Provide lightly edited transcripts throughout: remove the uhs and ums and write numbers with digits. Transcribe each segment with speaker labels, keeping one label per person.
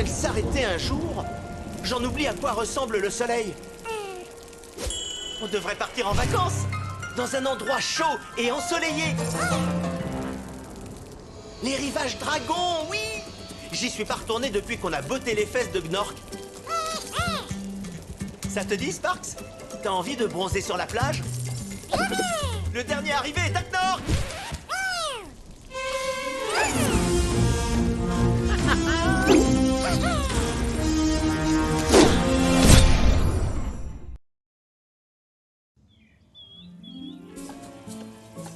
Speaker 1: pourrait-elle s'arrêter un jour? J'en oublie à quoi ressemble le soleil. On devrait partir en vacances, dans un endroit chaud et ensoleillé. Les rivages dragons, oui! J'y suis pas retourné depuis qu'on a botté les fesses de Gnorc. Ça te dit, Sparks? T'as envie de bronzer sur la plage? Le dernier arrivé est à Gnorc!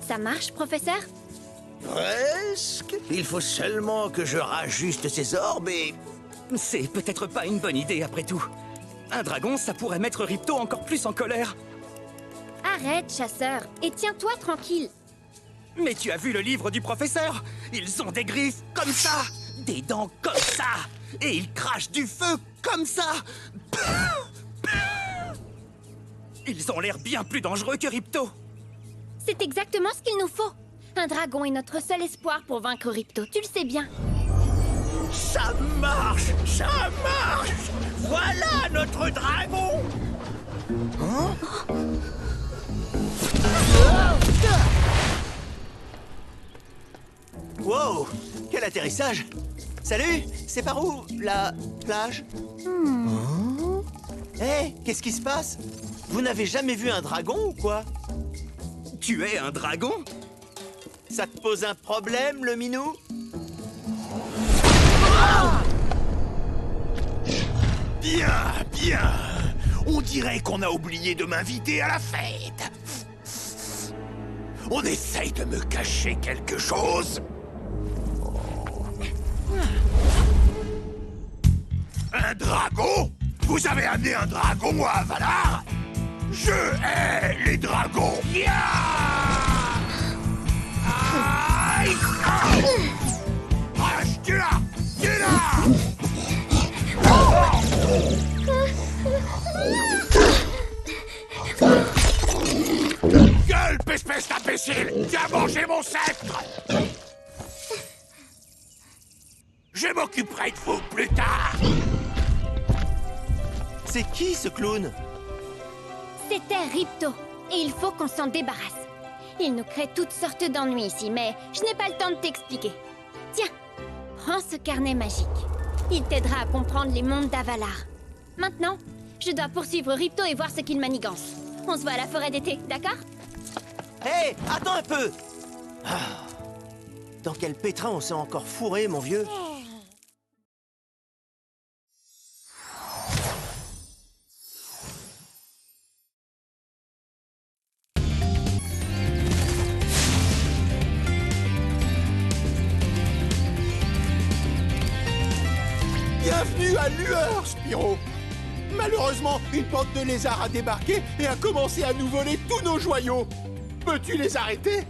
Speaker 2: Ça marche, professeur?
Speaker 3: Presque. Il faut seulement que je rajuste ces orbes et...
Speaker 4: C'est peut-être pas une bonne idée après tout. Un dragon, ça pourrait mettre Ripto encore plus en colère.
Speaker 2: Arrête, chasseur, et tiens-toi tranquille.
Speaker 4: Mais tu as vu le livre du professeur? Ils ont des griffes comme ça, des dents comme ça, et ils crachent du feu comme ça. Ils ont l'air bien plus dangereux que Ripto.
Speaker 2: C'est exactement ce qu'il nous faut. Un dragon est notre seul espoir pour vaincre Ripto, tu le sais bien.
Speaker 3: Ça marche! Ça marche! Voilà notre dragon! Hein?
Speaker 1: Wow! Quel atterrissage! Salut! C'est par où, la plage? Hé, qu'est-ce qui se passe? Vous n'avez jamais vu un dragon ou quoi?
Speaker 4: Tu es un dragon?
Speaker 1: Ça te pose un problème, le minou?
Speaker 3: Bien, bien. On dirait qu'on a oublié de m'inviter à la fête. On essaye de me cacher quelque chose. Un dragon? Vous avez amené un dragon à Avalar? Je hais les dragons. Ya! Aïe! Ah, tu là! Tu là! Gueule, espèce d'imbécile! Viens manger mon sceptre! Je m'occuperai de vous plus tard!
Speaker 1: C'est qui, ce clown?
Speaker 2: C'était Ripto, et il faut qu'on s'en débarrasse. Il nous crée toutes sortes d'ennuis ici, mais je n'ai pas le temps de t'expliquer. Tiens, prends ce carnet magique. Il t'aidera à comprendre les mondes d'Avalar. Maintenant, je dois poursuivre Ripto et voir ce qu'il manigance. On se voit à la forêt d'été, d'accord?
Speaker 1: Hé, attends un peu! Ah. Dans quel pétrin on s'est encore fourré, mon vieux?
Speaker 5: Bienvenue à Lueur, Spyro. Malheureusement, une bande de lézards a débarqué et a commencé à nous voler tous nos joyaux. Peux-tu les arrêter?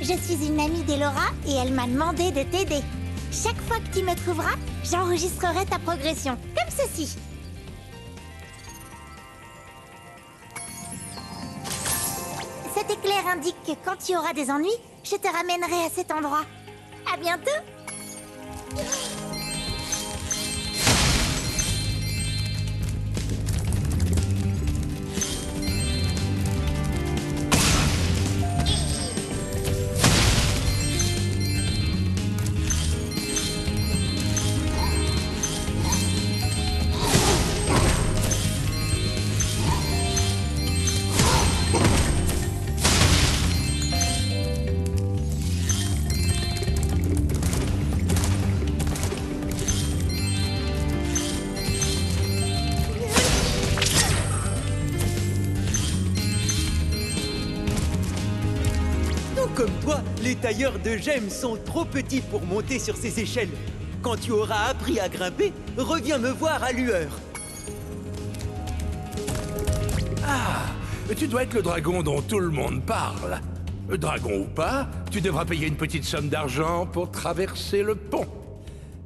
Speaker 6: Je suis une amie d'Elora et elle m'a demandé de t'aider. Chaque fois que tu me trouveras, j'enregistrerai ta progression, comme ceci. Cet éclair indique que quand tu auras des ennuis, je te ramènerai à cet endroit. À bientôt!
Speaker 7: Comme toi, les tailleurs de gemmes sont trop petits pour monter sur ces échelles. Quand tu auras appris à grimper, reviens me voir à Lueur.
Speaker 3: Ah, tu dois être le dragon dont tout le monde parle. Dragon ou pas, tu devras payer une petite somme d'argent pour traverser le pont.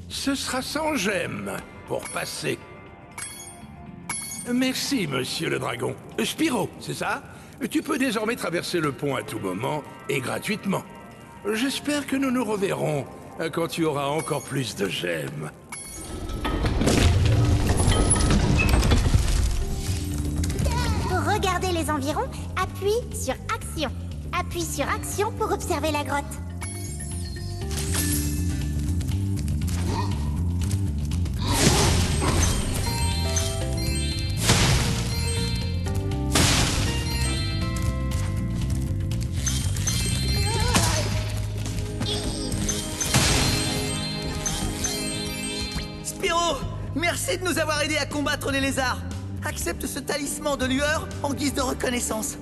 Speaker 3: Ce sera 100 gemmes pour passer. Merci, monsieur le dragon. Spyro, c'est ça? Tu peux désormais traverser le pont à tout moment et gratuitement. J'espère que nous nous reverrons quand tu auras encore plus de gemmes.
Speaker 6: Pour regarder les environs, appuie sur Action. Appuie sur Action pour observer la grotte.
Speaker 1: Spyro, merci de nous avoir aidés à combattre les lézards. Accepte ce talisman de lueur en guise de reconnaissance.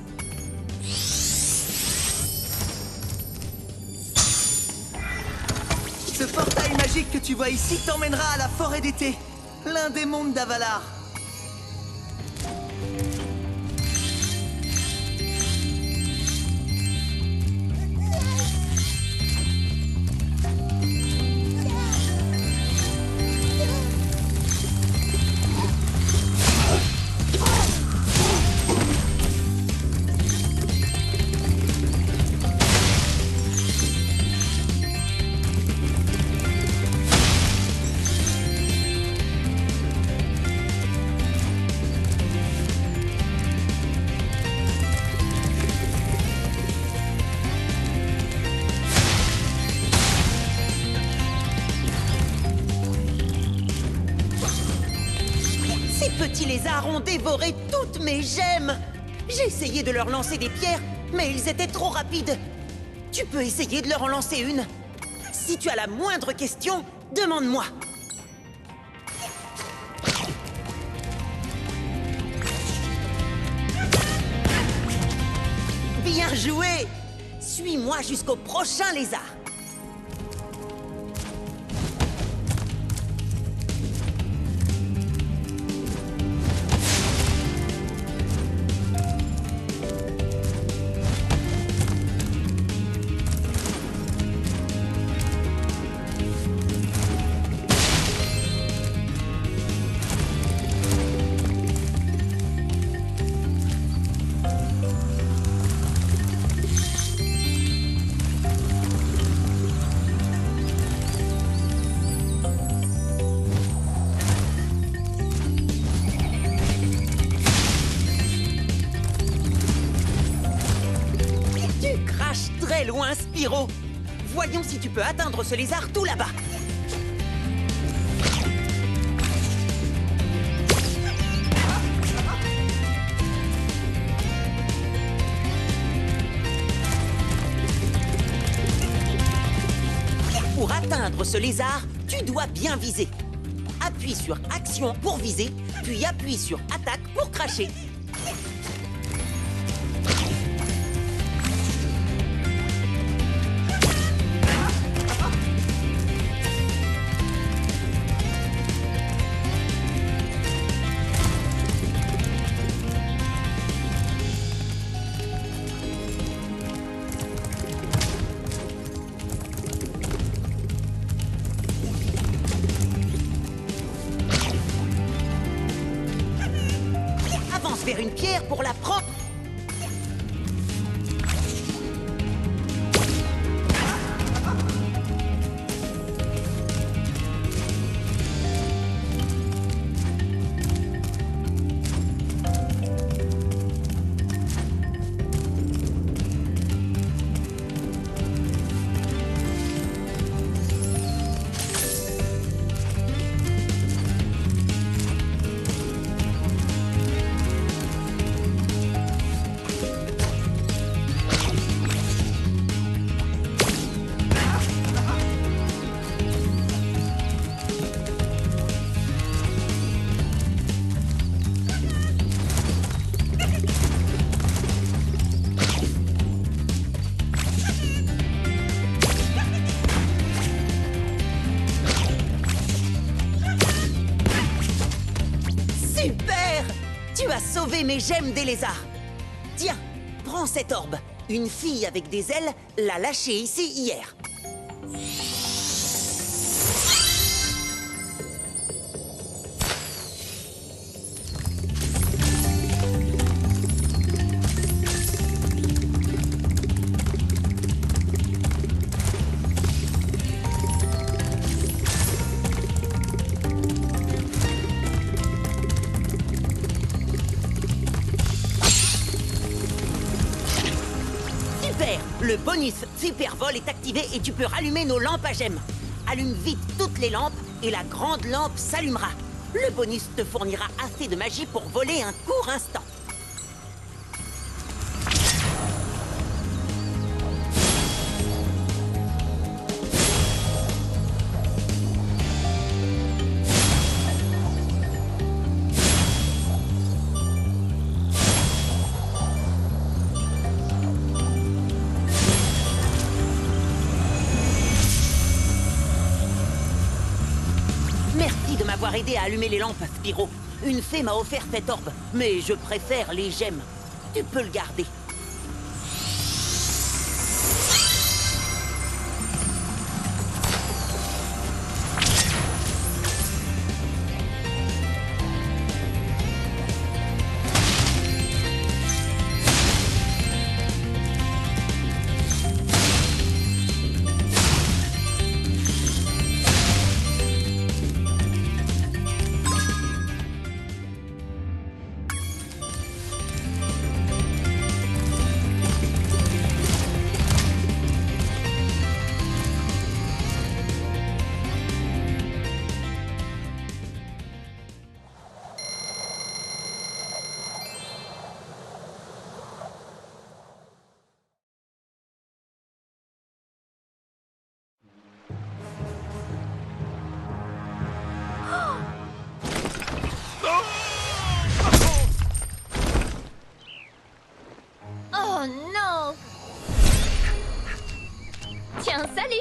Speaker 1: Ce portail magique que tu vois ici t'emmènera à la forêt d'été, l'un des mondes d'Avalar. Ces petits lézards ont dévoré toutes mes gemmes. J'ai essayé de leur lancer des pierres, mais ils étaient trop rapides. Tu peux essayer de leur en lancer une. Si tu as la moindre question, demande-moi. Bien joué! Suis-moi jusqu'au prochain lézard. Très loin, Spyro. Voyons si tu peux atteindre ce lézard tout là-bas. Pour atteindre ce lézard, tu dois bien viser. Appuie sur Action pour viser, puis appuie sur Attaque pour cracher. vers une pierre pour la prendre. Super! Tu as sauvé mes gemmes des lézards. Tiens, prends cette orbe. Une fille avec des ailes l'a lâchée ici hier. Super! Le bonus Super Vol est activé et tu peux rallumer nos lampes à gemmes. Allume vite toutes les lampes et la grande lampe s'allumera. Le bonus te fournira assez de magie pour voler un court instant. Merci de m'avoir aidé à allumer les lampes, Spyro. Une fée m'a offert cette orbe, mais je préfère les gemmes. Tu peux le garder.
Speaker 2: Oh non! Tiens, salut!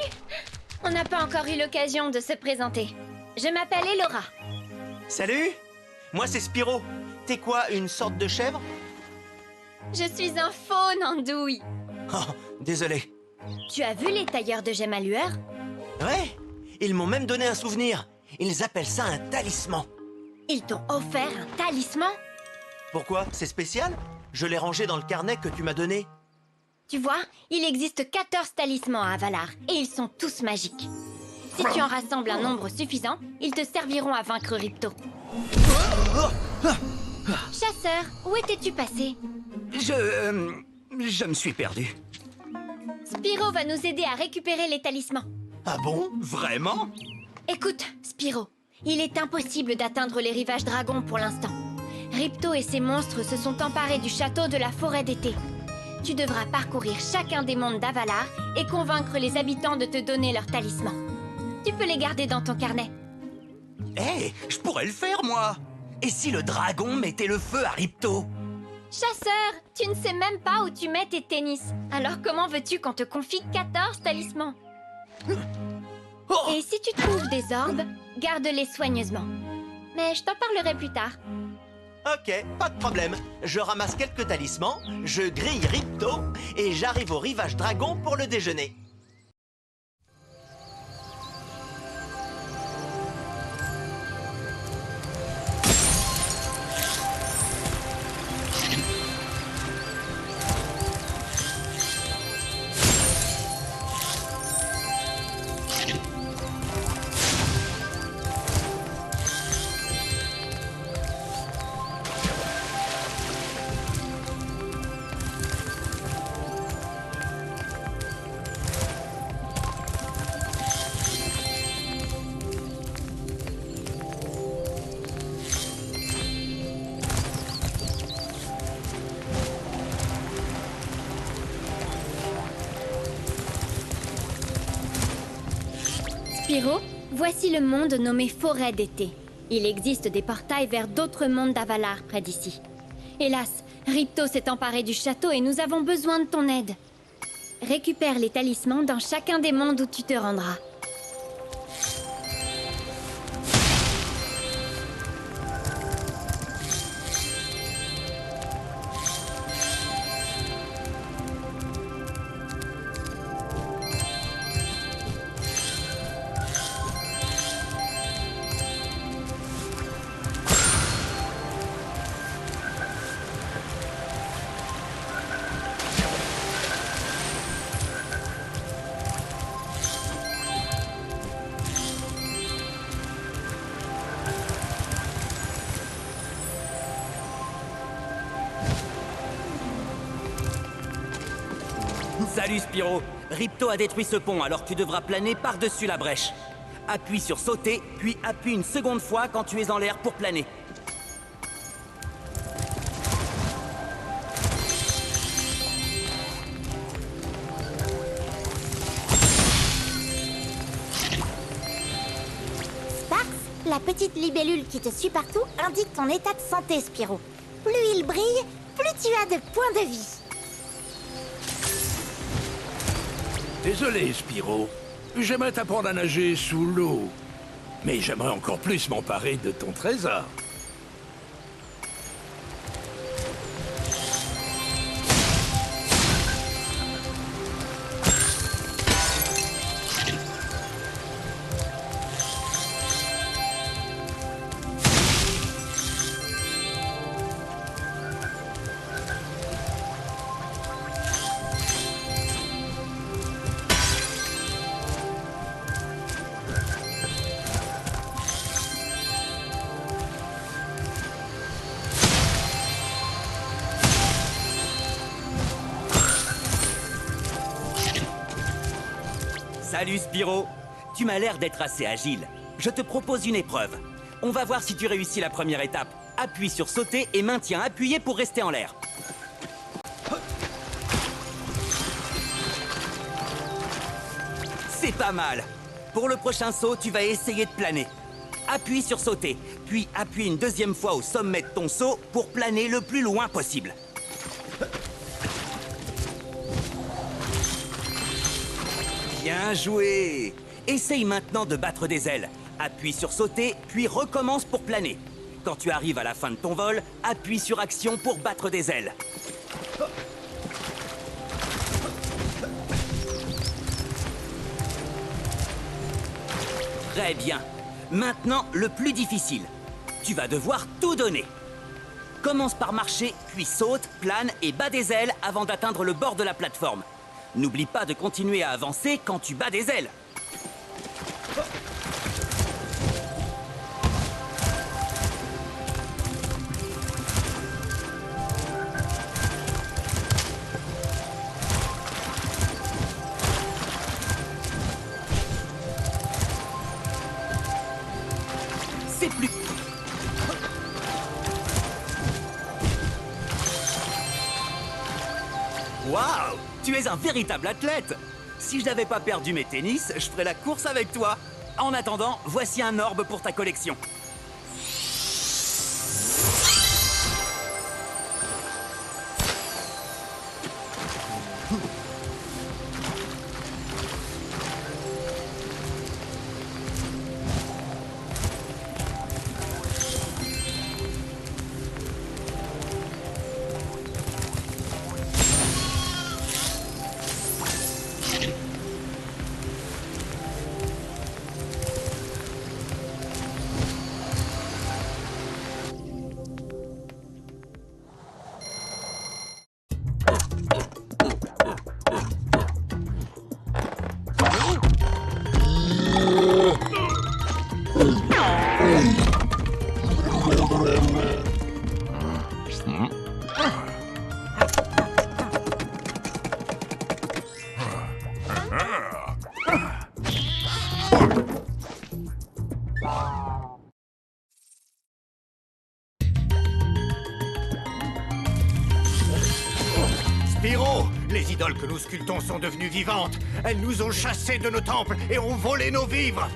Speaker 2: On n'a pas encore eu l'occasion de se présenter. Je m'appelle Elora.
Speaker 4: Salut! Moi, c'est Spyro. T'es quoi, une sorte de chèvre?
Speaker 2: Je suis un faune andouille.
Speaker 4: Oh, désolé.
Speaker 2: Tu as vu les tailleurs de gemmes à lueur?
Speaker 4: Ouais, ils m'ont même donné un souvenir. Ils appellent ça un talisman.
Speaker 2: Ils t'ont offert un talisman?
Speaker 4: Pourquoi? C'est spécial? Je l'ai rangé dans le carnet que tu m'as donné.
Speaker 2: Tu vois, il existe 14 talismans à Avalar, et ils sont tous magiques. Si tu en rassembles un nombre suffisant, ils te serviront à vaincre Ripto. Chasseur, où étais-tu passé?
Speaker 4: Je me suis perdu.
Speaker 2: Spyro va nous aider à récupérer les talismans.
Speaker 4: Ah bon? Vraiment?
Speaker 2: Écoute, Spyro, il est impossible d'atteindre les rivages dragons pour l'instant. Ripto et ses monstres se sont emparés du château de la forêt d'été. Tu devras parcourir chacun des mondes d'Avalar et convaincre les habitants de te donner leurs talismans. Tu peux les garder dans ton carnet.
Speaker 4: Hé, je pourrais le faire, moi! Et si le dragon mettait le feu à Ripto?
Speaker 2: Chasseur, tu ne sais même pas où tu mets tes tennis. Alors comment veux-tu qu'on te confie 14 talismans?
Speaker 4: Oh!
Speaker 2: Et si tu trouves des orbes, garde-les soigneusement. Mais je t'en parlerai plus tard.
Speaker 4: Ok, pas de problème. Je ramasse quelques talismans, je grille Ripto et j'arrive au rivage dragon pour le déjeuner.
Speaker 2: Spyro, voici le monde nommé Forêt d'été. Il existe des portails vers d'autres mondes d'Avalar près d'ici. Hélas, Ripto s'est emparé du château et nous avons besoin de ton aide. Récupère les talismans dans chacun des mondes où tu te rendras.
Speaker 4: Salut Spyro. Ripto a détruit ce pont, alors tu devras planer par-dessus la brèche. Appuie sur sauter, puis appuie une seconde fois quand tu es en l'air pour planer.
Speaker 6: Sparx, la petite libellule qui te suit partout, indique ton état de santé, Spyro. Plus il brille, plus tu as de points de vie.
Speaker 3: Désolé, Spyro. J'aimerais t'apprendre à nager sous l'eau. Mais j'aimerais encore plus m'emparer de ton trésor.
Speaker 4: Salut Spyro. Tu m'as l'air d'être assez agile. Je te propose une épreuve. On va voir si tu réussis la première étape. Appuie sur sauter et maintiens appuyé pour rester en l'air. C'est pas mal. Pour le prochain saut, tu vas essayer de planer. Appuie sur sauter, puis appuie une deuxième fois au sommet de ton saut pour planer le plus loin possible. Bien joué! Essaye maintenant de battre des ailes. Appuie sur sauter, puis recommence pour planer. Quand tu arrives à la fin de ton vol, appuie sur action pour battre des ailes. Très bien. Maintenant, le plus difficile. Tu vas devoir tout donner. Commence par marcher, puis saute, plane et bat des ailes avant d'atteindre le bord de la plateforme. N'oublie pas de continuer à avancer quand tu bats des ailes. C'est plus... Waouh! Tu es un véritable athlète! Si je n'avais pas perdu mes tennis, je ferais la course avec toi. En attendant, voici un orbe pour ta collection.
Speaker 8: Les idoles que nous sculptons sont devenues vivantes. Elles nous ont chassés de nos temples et ont volé nos vivres.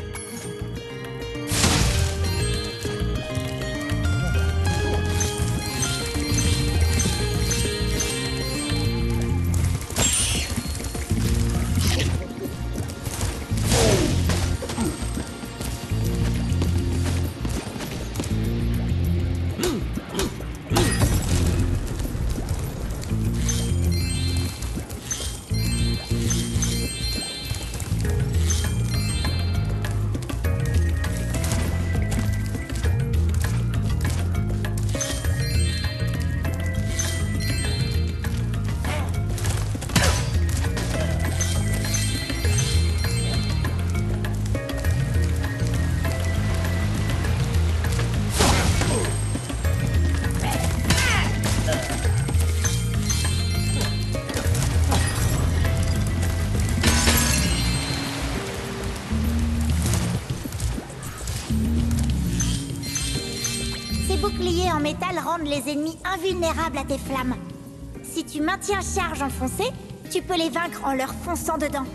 Speaker 6: Ces boucliers en métal rendent les ennemis invulnérables à tes flammes. Si tu maintiens charge enfoncée, tu peux les vaincre en leur fonçant dedans.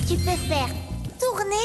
Speaker 6: Tu peux faire tourner...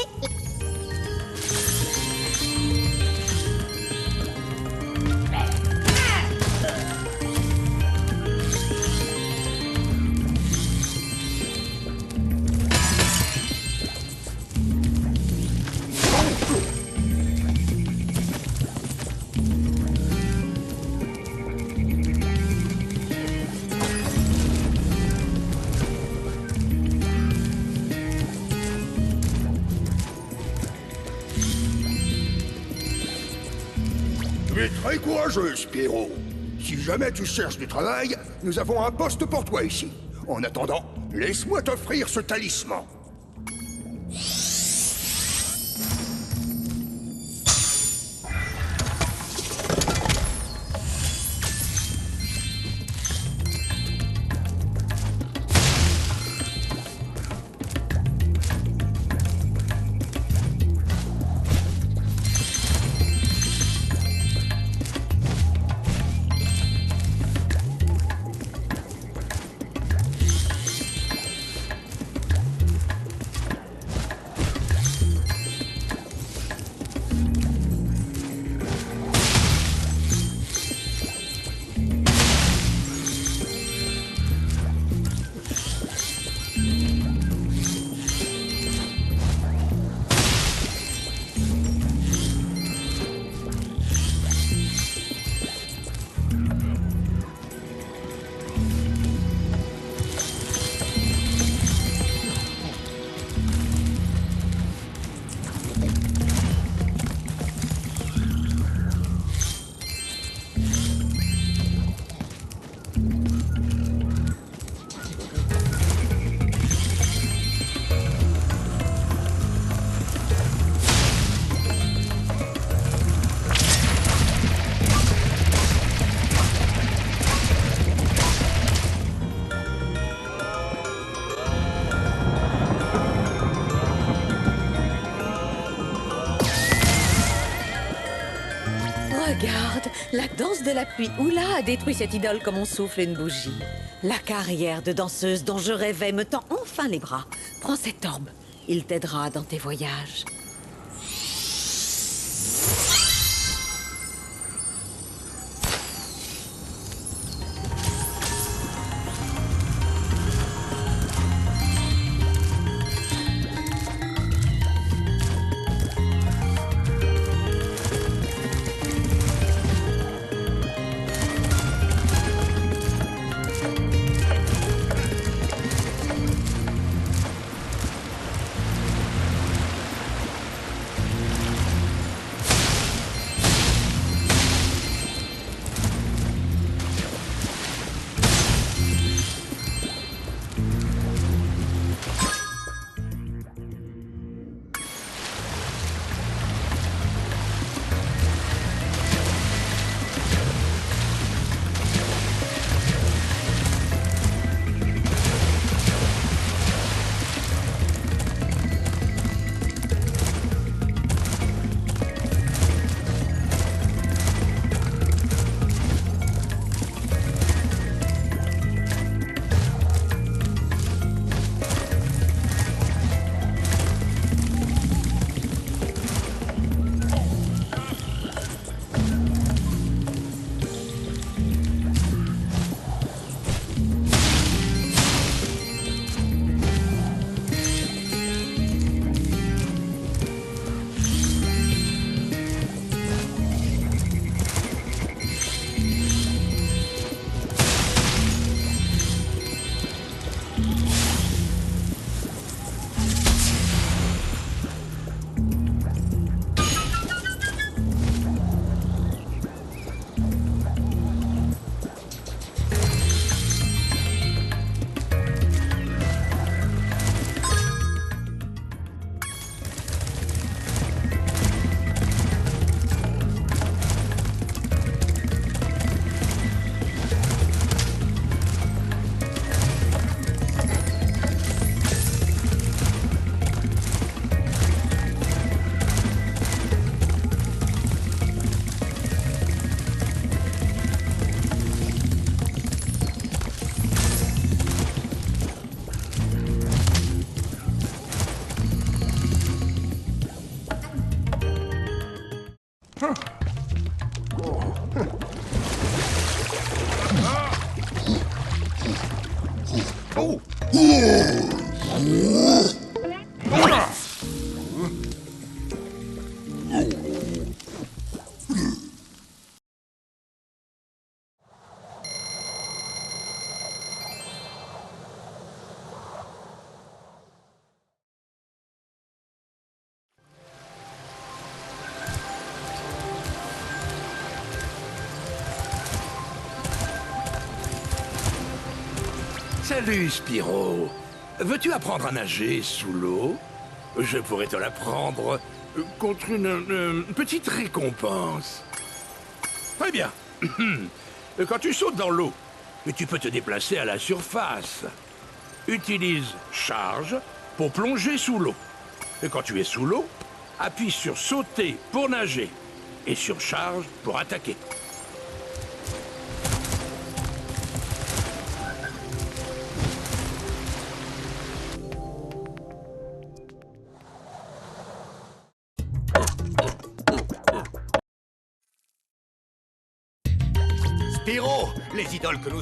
Speaker 9: Tu es très courageux, Spyro. Si jamais tu cherches du travail, nous avons un poste pour toi ici. En attendant, laisse-moi t'offrir ce talisman.
Speaker 10: Regarde, la danse de la pluie Oula a détruit cette idole comme on souffle une bougie. La carrière de danseuse dont je rêvais me tend enfin les bras. Prends cet orbe, il t'aidera dans tes voyages.
Speaker 9: Oh.
Speaker 3: Salut, Spyro. Veux-tu apprendre à nager sous l'eau? Je pourrais te l'apprendre contre une petite récompense. Très bien. Quand tu sautes dans l'eau, tu peux te déplacer à la surface. Utilise charge pour plonger sous l'eau. Et quand tu es sous l'eau, appuie sur sauter pour nager et sur charge pour attaquer.
Speaker 8: Spyro, les idoles que nous...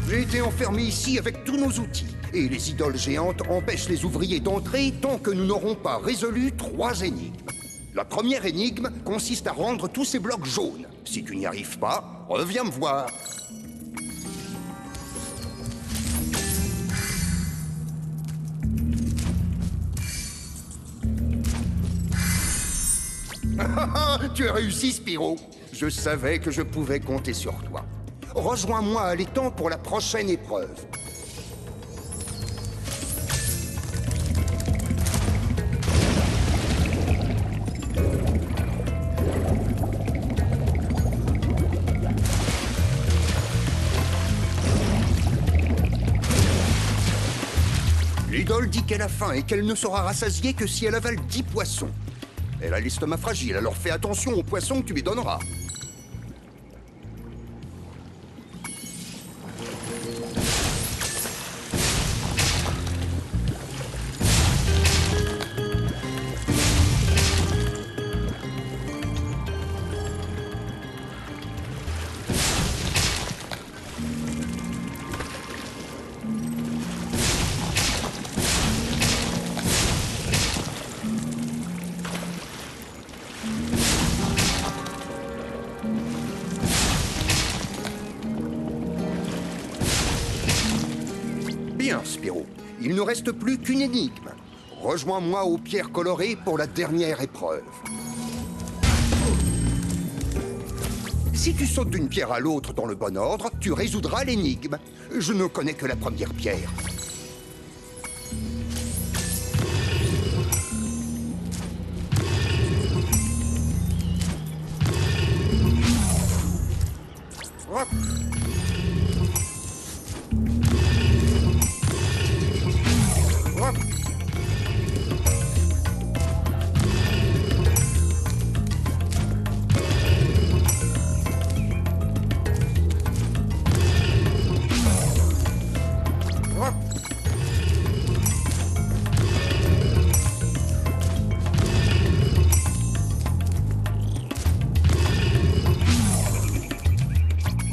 Speaker 9: J'ai été enfermé ici avec tous nos outils. Et les idoles géantes empêchent les ouvriers d'entrer tant que nous n'aurons pas résolu 3 énigmes. La première énigme consiste à rendre tous ces blocs jaunes. Si tu n'y arrives pas, reviens me voir. Tu as réussi, Spyro. Je savais que je pouvais compter sur toi. Rejoins-moi à l'étang pour la prochaine épreuve. L'idole dit qu'elle a faim et qu'elle ne sera rassasiée que si elle avale 10 poissons. Elle a l'estomac fragile, alors fais attention aux poissons que tu lui donneras. Bien, Spyro. Il ne reste plus qu'une énigme. Rejoins-moi aux pierres colorées pour la dernière épreuve. Si tu sautes d'une pierre à l'autre dans le bon ordre, tu résoudras l'énigme. Je ne connais que la première pierre. Hop. Hop. Hop.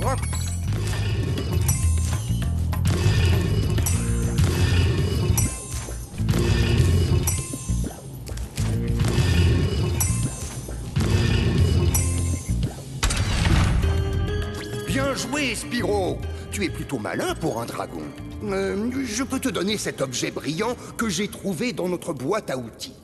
Speaker 9: Hop. Bien joué, Spyro! Tu es plutôt malin pour un dragon. Je peux te donner cet objet brillant que j'ai trouvé dans notre boîte à outils.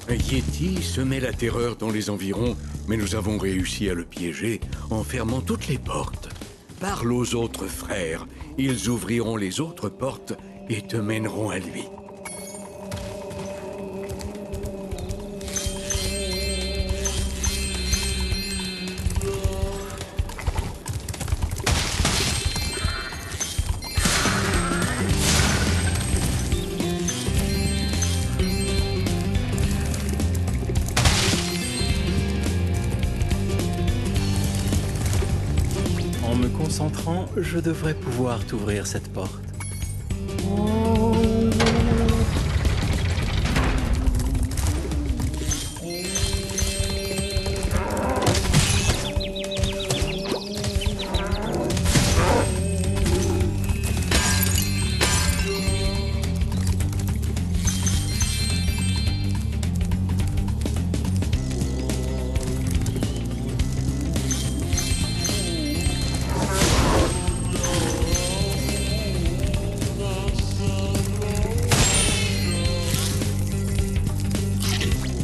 Speaker 3: Un Yeti semait la terreur dans les environs, mais nous avons réussi à le piéger en fermant toutes les portes. Parle aux autres frères, ils ouvriront les autres portes et te mèneront à lui.
Speaker 11: En me concentrant, je devrais pouvoir t'ouvrir cette porte.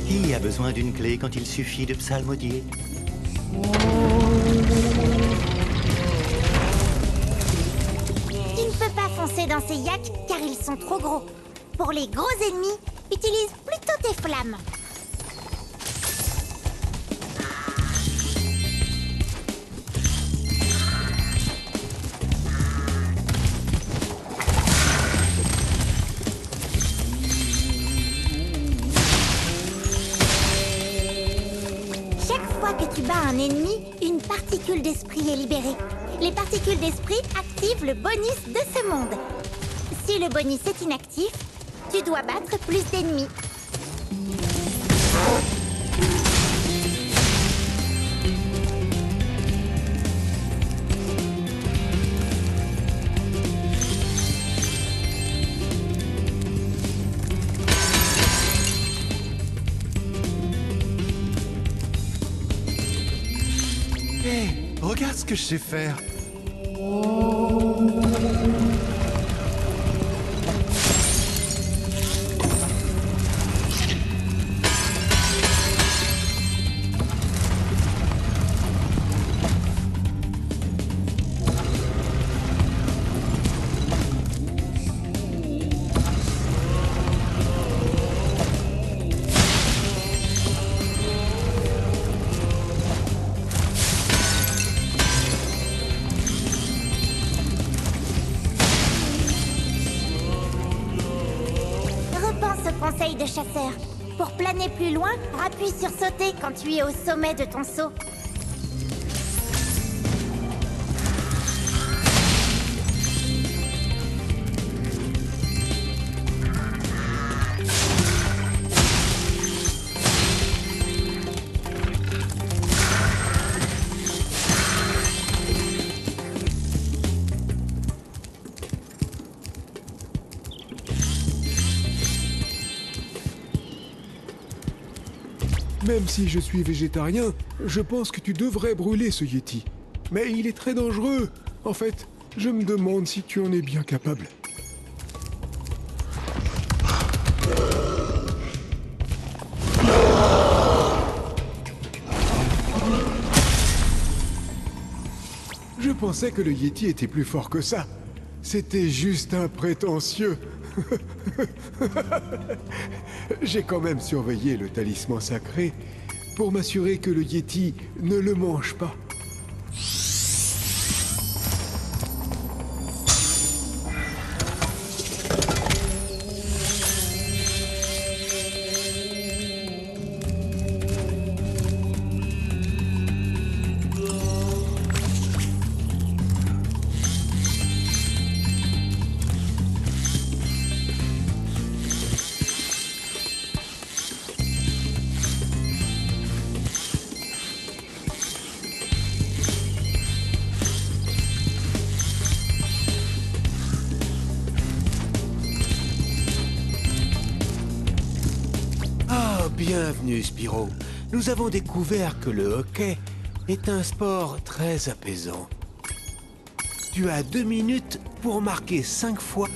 Speaker 8: Qui a besoin d'une clé quand il suffit de psalmodier?
Speaker 6: Tu ne peux pas foncer dans ces yaks car ils sont trop gros. Pour les gros ennemis, utilise plutôt tes flammes. Chaque fois que tu bats un ennemi, une particule d'esprit est libérée. Les particules d'esprit activent le bonus de ce monde. Si le bonus est inactif, tu dois battre plus d'ennemis.
Speaker 12: Hé, regarde ce que je sais faire.
Speaker 6: conseil de chasseur. Pour planer plus loin, appuie sur sauter quand tu es au sommet de ton saut.
Speaker 12: Même si je suis végétarien, je pense que tu devrais brûler ce Yeti. Mais il est très dangereux. En fait, je me demande si tu en es bien capable. Je pensais que le Yeti était plus fort que ça. C'était juste un prétentieux. J'ai quand même surveillé le talisman sacré pour m'assurer que le Yeti ne le mange pas.
Speaker 13: Bienvenue, Spyro. Nous avons découvert que le hockey est un sport très apaisant. Tu as 2 minutes pour marquer 5 fois.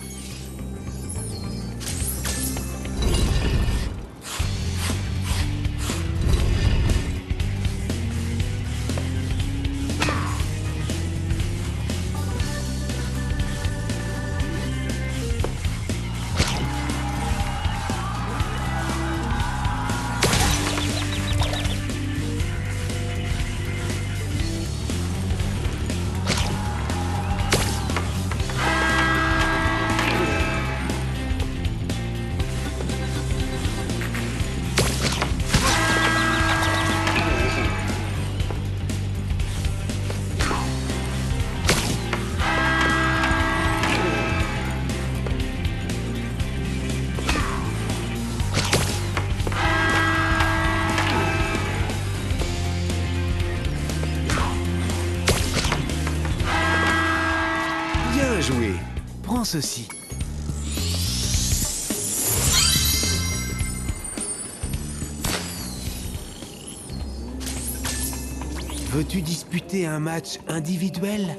Speaker 13: Joué. Prends ceci. Veux-tu disputer un match individuel?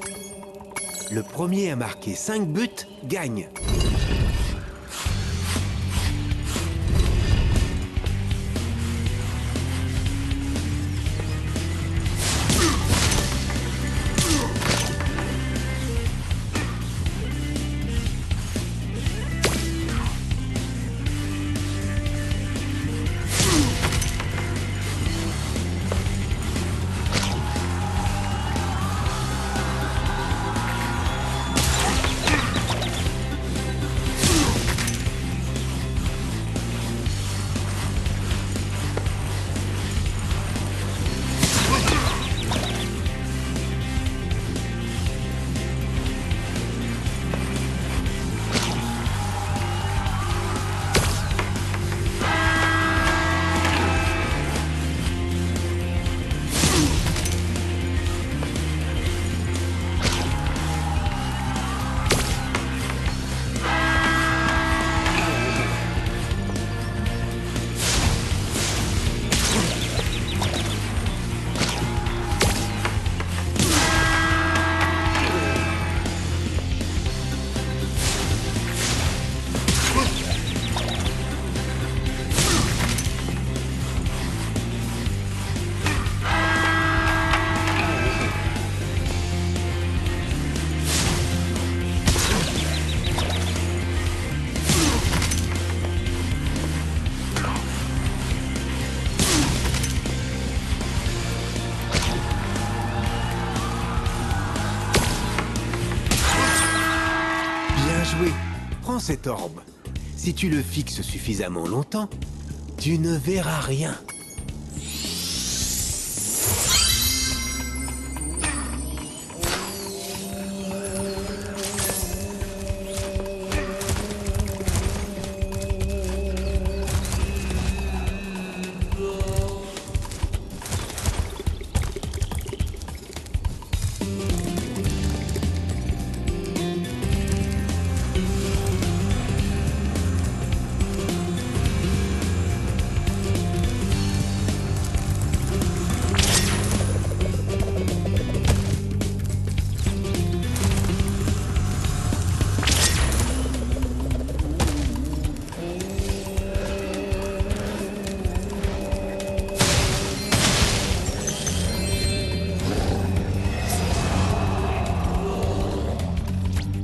Speaker 13: Le premier à marquer 5 buts gagne. Prends cette orbe. Si tu le fixes suffisamment longtemps, tu ne verras rien.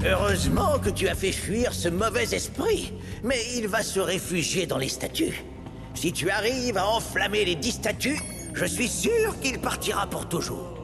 Speaker 14: Heureusement que tu as fait fuir ce mauvais esprit, mais il va se réfugier dans les statues. Si tu arrives à enflammer les 10 statues, je suis sûr qu'il partira pour toujours.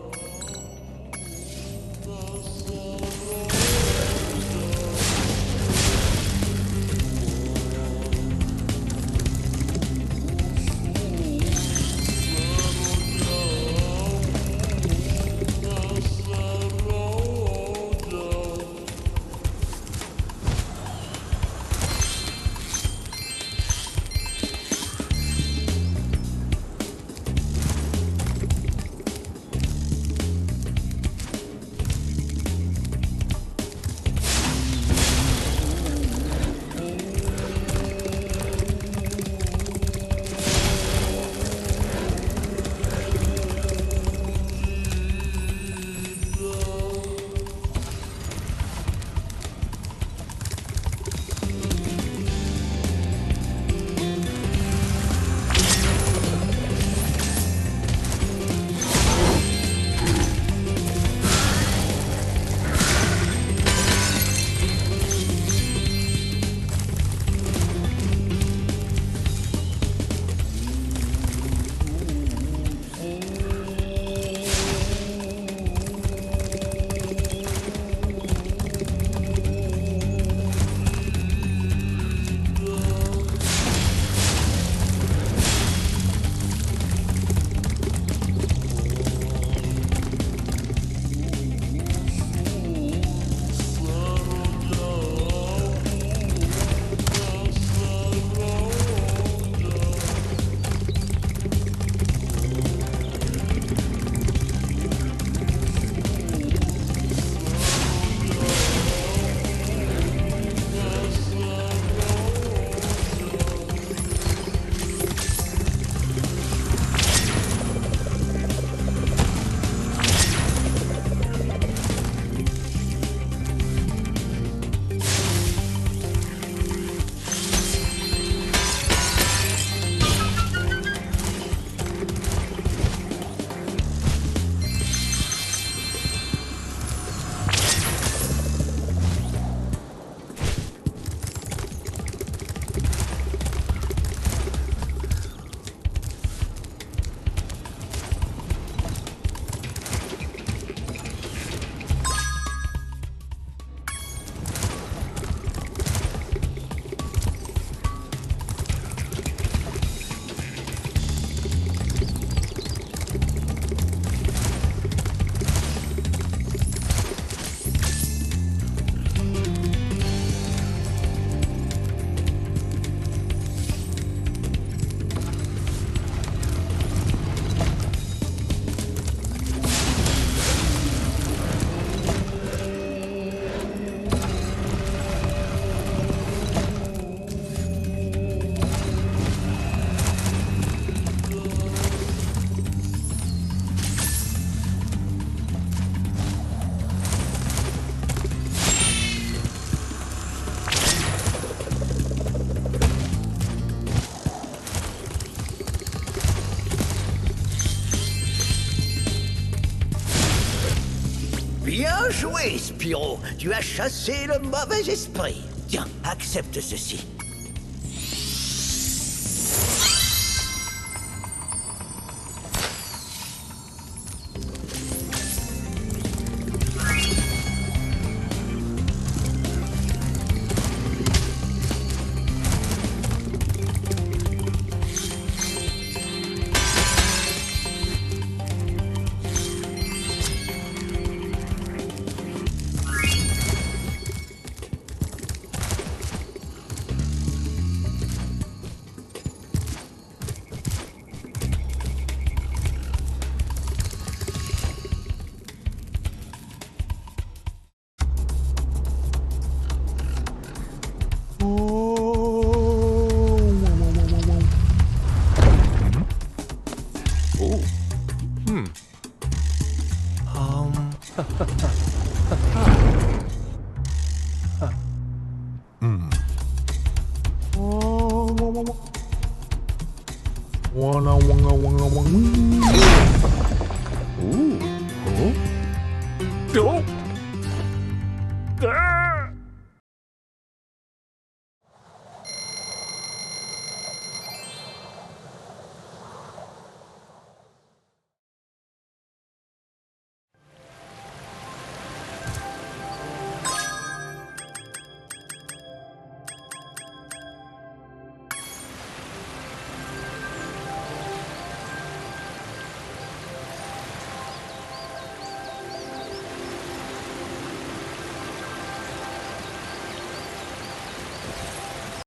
Speaker 14: Bien joué, Spyro. Tu as chassé le mauvais esprit. Tiens, accepte ceci.